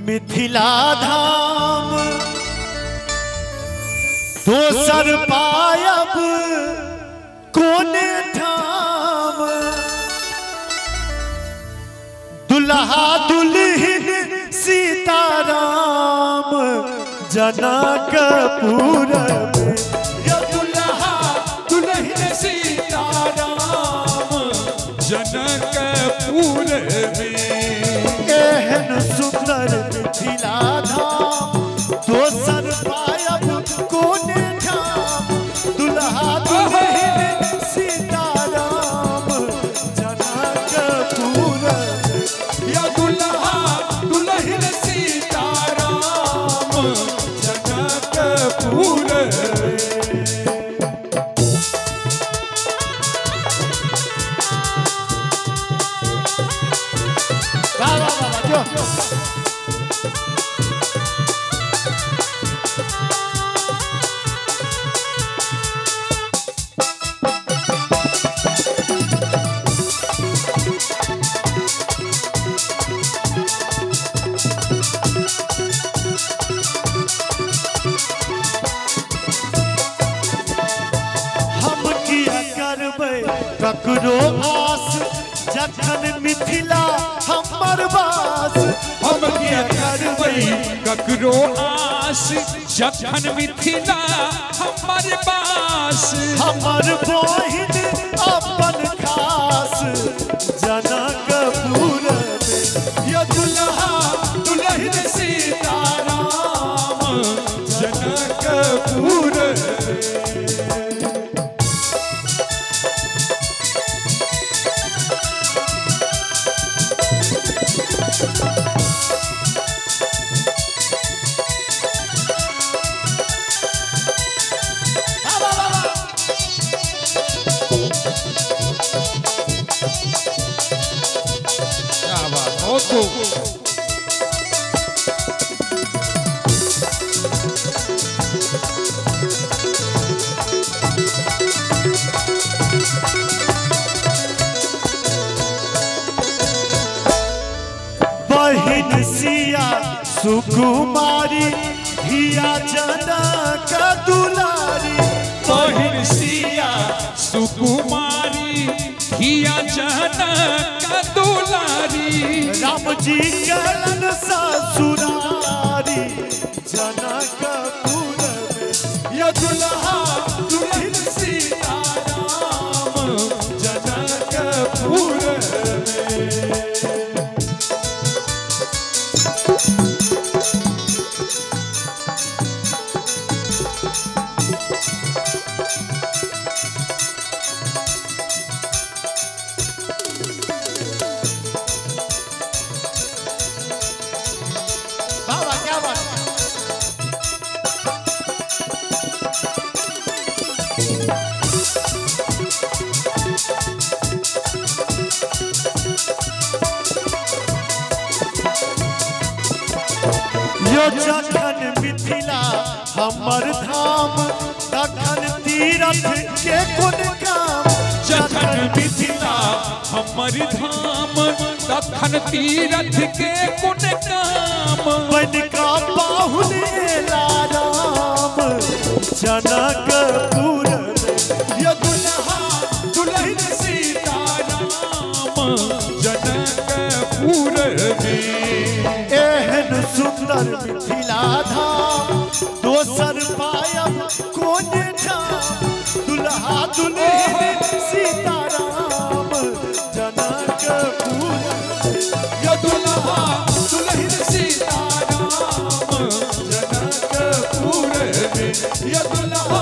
मिथिला धाम दोसर पायब कोने ठाम दुल्हा दुल्हन सीताराम जनकपुर में दुल्हा दुल्हन सीताराम जनकपुर में एहन सुंदर मिथिला धाम दोसर पायब कोने ठाम दुल्हा दुल्हन सीताराम जनकपुर या दुल्हा दुल्हन सीताराम जनकपुर ककरो आस जखन मिथिला हमर बास हम क्या करबै ककरो आस जखन मिथिला हमर बास हमर बहिन अपन खास जनकपुर में या दुल्हा दुल्हन सीताराम जनकपुर बहिन सिया सुकुमारी धिया जनक दुलारी बहिन सिया सुकुमारी धिया जनक दुलारी राम जी कलन ससुरारी जनकपुर में या दुल्हा दुल्हन सीताराम जनकपुर में बाबा क्या बात यो जखन मिथिला हमर धाम तखन तीरथ के कोन काम जखन मिथिला हमर धाम तखन तीरथ के कोन काम बन का बाहुले राम जनकपुर में या दुल्हा दुल्हन सीताराम जनकपुर में एहन सुंदर मिथिला धाम दोसर पायब कोने ठाम दुल्हा दुल्हन सीताराम जनकपुर या दुल्हा दुल्हन सीताराम जनकपुर में या दुल्हा